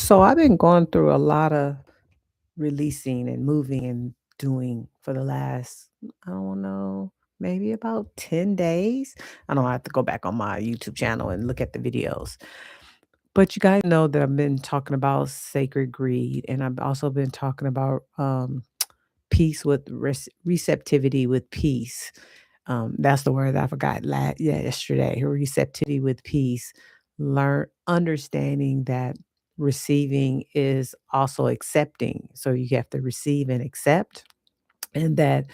So I've been going through a lot of releasing and moving and doing for the last, I don't know, maybe about 10 days. I don't have to go back on my YouTube channel and look at the videos. But you guys know that I've been talking about sacred greed, and I've also been talking about peace with receptivity with peace. That's the word that I forgot yesterday. Receptivity with peace. Learn understanding that receiving is also accepting. So you have to receive and accept, and that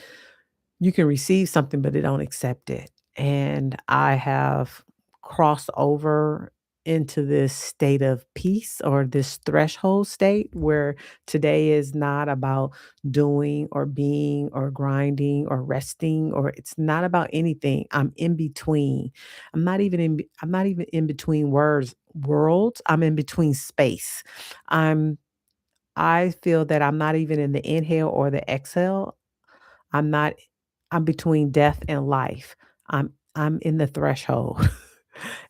you can receive something, but they don't accept it. And I have crossed over into this state of peace or this threshold state where today is not about doing or being or grinding or resting, or it's not about anything. I'm in between. I'm not even in between worlds. I'm in between space. I'm I feel that I'm not even in the inhale or the exhale. I'm not I'm between death and life. I'm in the threshold.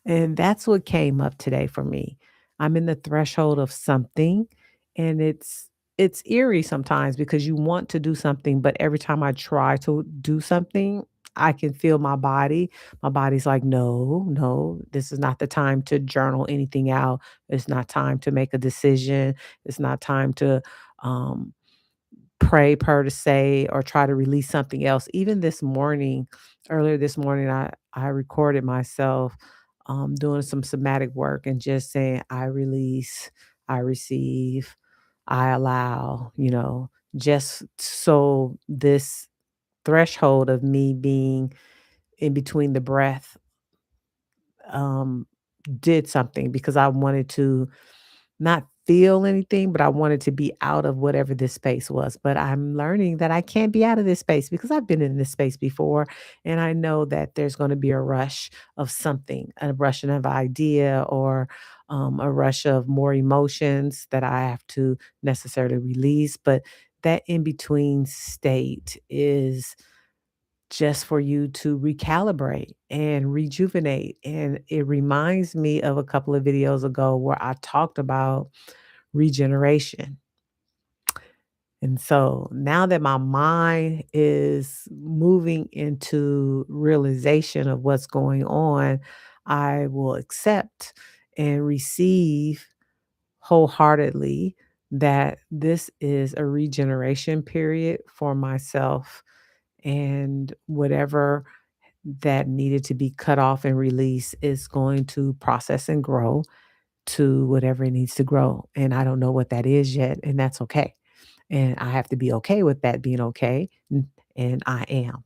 And that's what came up today for me. I'm in the threshold of something, and it's eerie sometimes because you want to do something, but every time I try to do something, I can feel my body. My body's like, "No, no, this is not the time to journal anything out. It's not time to make a decision. It's not time to um pray per to say or try to release something else." Even this morning, earlier this morning, I recorded myself doing some somatic work and just saying, I release, I receive, I allow, just so this threshold of me being in between the breath um, did something because I wanted to not feel anything, but I wanted to be out of whatever this space was. But I'm learning that I can't be out of this space because I've been in this space before. And I know that there's going to be a rush of something, a rush of idea, or a rush of more emotions that I have to necessarily release. But that in between state is just for you to recalibrate and rejuvenate. And it reminds me of a couple of videos ago where I talked about regeneration. And so now that my mind is moving into realization of what's going on, I will accept and receive wholeheartedly that this is a regeneration period for myself, and whatever that needed to be cut off and released is going to process and grow to whatever it needs to grow. And I don't know what that is yet, and that's okay. And I have to be okay with that being okay. And I am.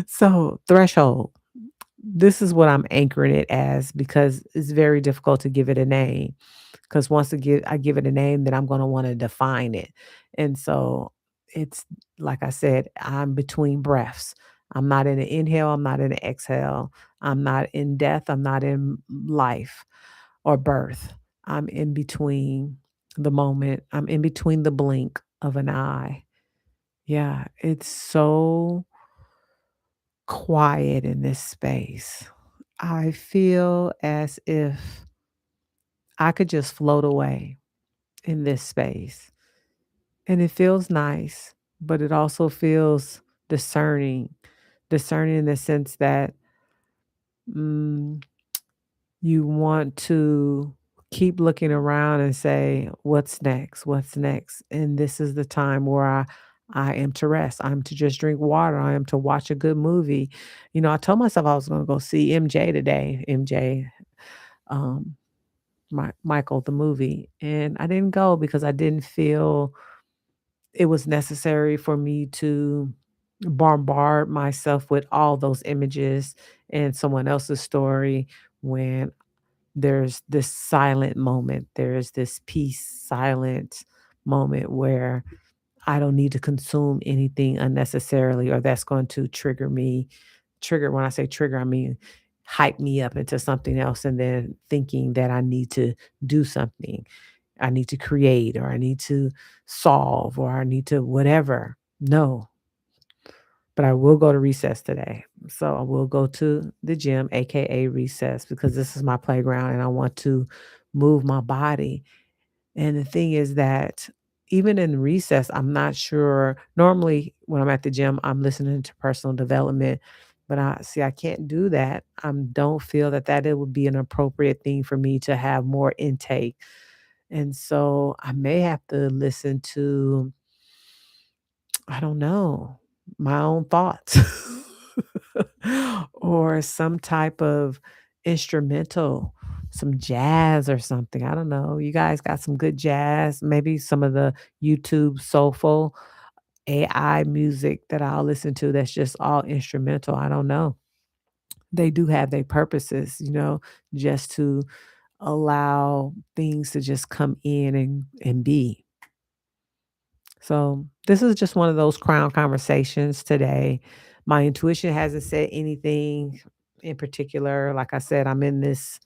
So, threshold. This is what I'm anchoring it as because it's very difficult to give it a name. Because once I give it a name, then I'm going to want to define it. And so it's like I said, I'm between breaths. I'm not in an inhale. I'm not in an exhale. I'm not in death. I'm not in life or birth. I'm in between the moment. I'm in between the blink of an eye. Yeah, it's so quiet in this space. I feel as if I could just float away in this space. And it feels nice, but it also feels discerning. Discerning in the sense that mm, you want to keep looking around and say, what's next? What's next? And this is the time where I am to rest. I'm to just drink water. I am to watch a good movie. I told myself I was going to go see MJ today. MJ, um, Michael, the movie. And I didn't go because I didn't feel it was necessary for me to bombard myself with all those images and someone else's story when there's this silent moment. There's this peace, silent moment where I don't need to consume anything unnecessarily, or that's going to trigger me. Trigger, when I say trigger, I mean hype me up into something else and then thinking that I need to do something. I need to create, or I need to solve, or I need to whatever. No, but I will go to recess today. So I will go to the gym, AKA recess, because this is my playground and I want to move my body. And the thing is that even in recess, I'm not sure. Normally, when I'm at the gym, I'm listening to personal development, but I can't do that. I don't feel that it would be an appropriate thing for me to have more intake. And so I may have to listen to, I don't know, my own thoughts or some type of instrumental, some jazz or something. I don't know. You guys got some good jazz, maybe some of the YouTube soulful AI music that I'll listen to that's just all instrumental. I don't know. They do have their purposes, just to allow things to just come in and be. So this is just one of those crown conversations today. My intuition hasn't said anything in particular. Like I said, I'm in this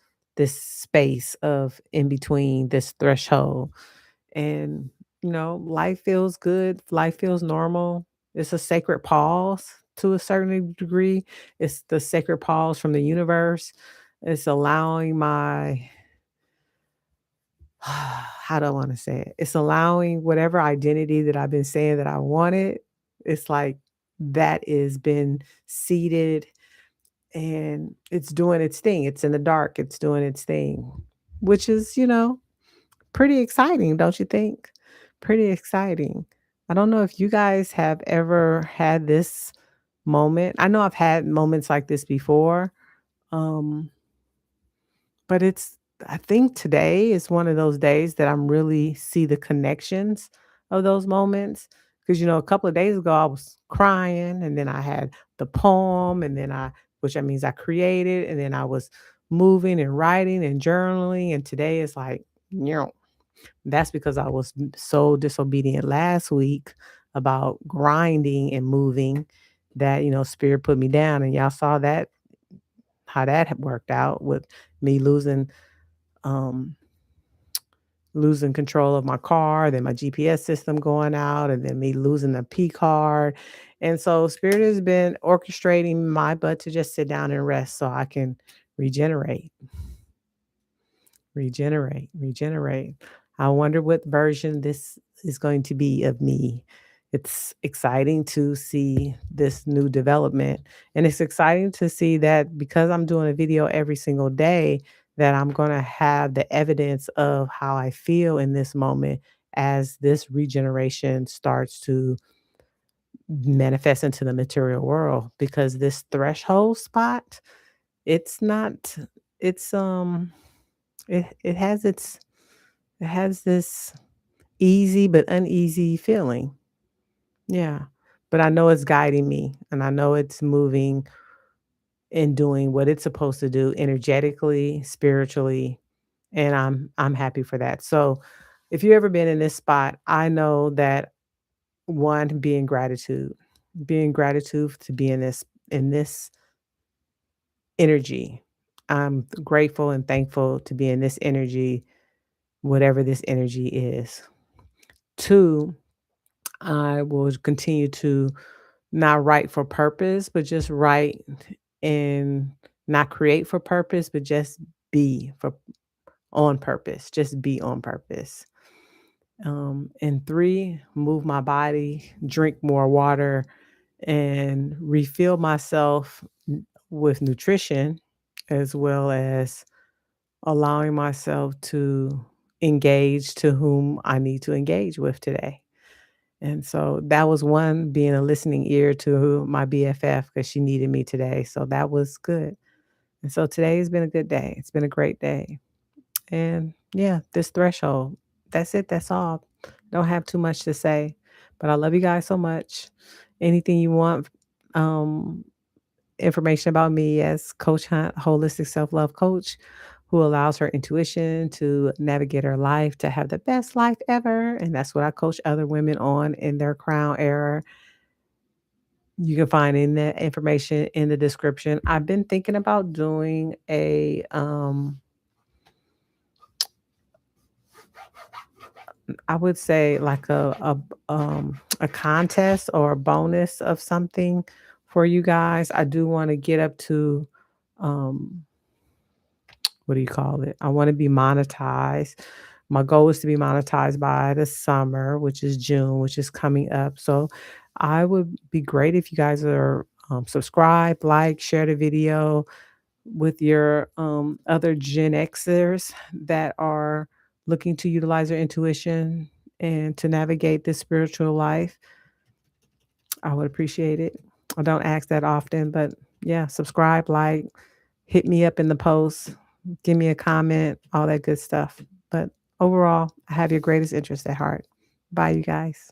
space of in between this threshold. And life feels good. Life feels normal. It's a sacred pause to a certain degree. It's the sacred pause from the universe. It's allowing my how do I want to say it? It's allowing whatever identity that I've been saying that I wanted. It's like that is been seeded and it's doing its thing. It's in the dark. It's doing its thing, which is, pretty exciting, don't you think? Pretty exciting. I don't know if you guys have ever had this moment. I know I've had moments like this before. Um, But I think today is one of those days that I'm really see the connections of those moments. Because a couple of days ago I was crying and then I had the poem and then which that means I created and then I was moving and writing and journaling. And today is like, that's because I was so disobedient last week about grinding and moving that, spirit put me down. And y'all saw that how that had worked out with me um, losing control of my car, then my GPS system going out, and then me losing the P card. And so Spirit has been orchestrating my butt to just sit down and rest so I can regenerate, regenerate. I wonder what version this is going to be of me. It's exciting to see this new development. And it's exciting to see that because I'm doing a video every single day, that I'm going to have the evidence of how I feel in this moment as this regeneration starts to manifest into the material world. Because this threshold spot, it's not, it's, it has it has this easy but uneasy feeling. Yeah. But I know it's guiding me and I know it's moving and doing what it's supposed to do energetically, spiritually, and I'm happy for that. So, if you ever been in this spot, I know that one, being gratitude to be in this energy. I'm grateful and thankful to be in this energy, whatever this energy is. Two, I will continue to not write for purpose, but just write and not create for purpose, but just be for on purpose. Just be on purpose. And three, move my body, drink more water, and refill myself with nutrition, as well as allowing myself to engage to whom I need to engage with today. And so that was one, being a listening ear to my BFF because she needed me today. So that was good. And so today has been a good day. It's been a great day. And yeah, this threshold, that's it. That's all. Don't have too much to say, but I love you guys so much. Anything you want, um, information about me as Coach Hunt, holistic self love coach, who allows her intuition to navigate her life to have the best life ever. And that's what I coach other women on in their crown era. You can find in that information in the description. I've been thinking about doing I would say like a contest or a bonus of something for you guys. I do want to get up to um what do you call it? I wanna be monetized. My goal is to be monetized by the summer, which is June, which is coming up. So I would be great if you guys are subscribe, like, share the video with your other Gen Xers that are looking to utilize their intuition and to navigate this spiritual life. I would appreciate it. I don't ask that often, but yeah, subscribe, like, hit me up in the post, give me a comment, all that good stuff. But overall, I have your greatest interest at heart. Bye, you guys.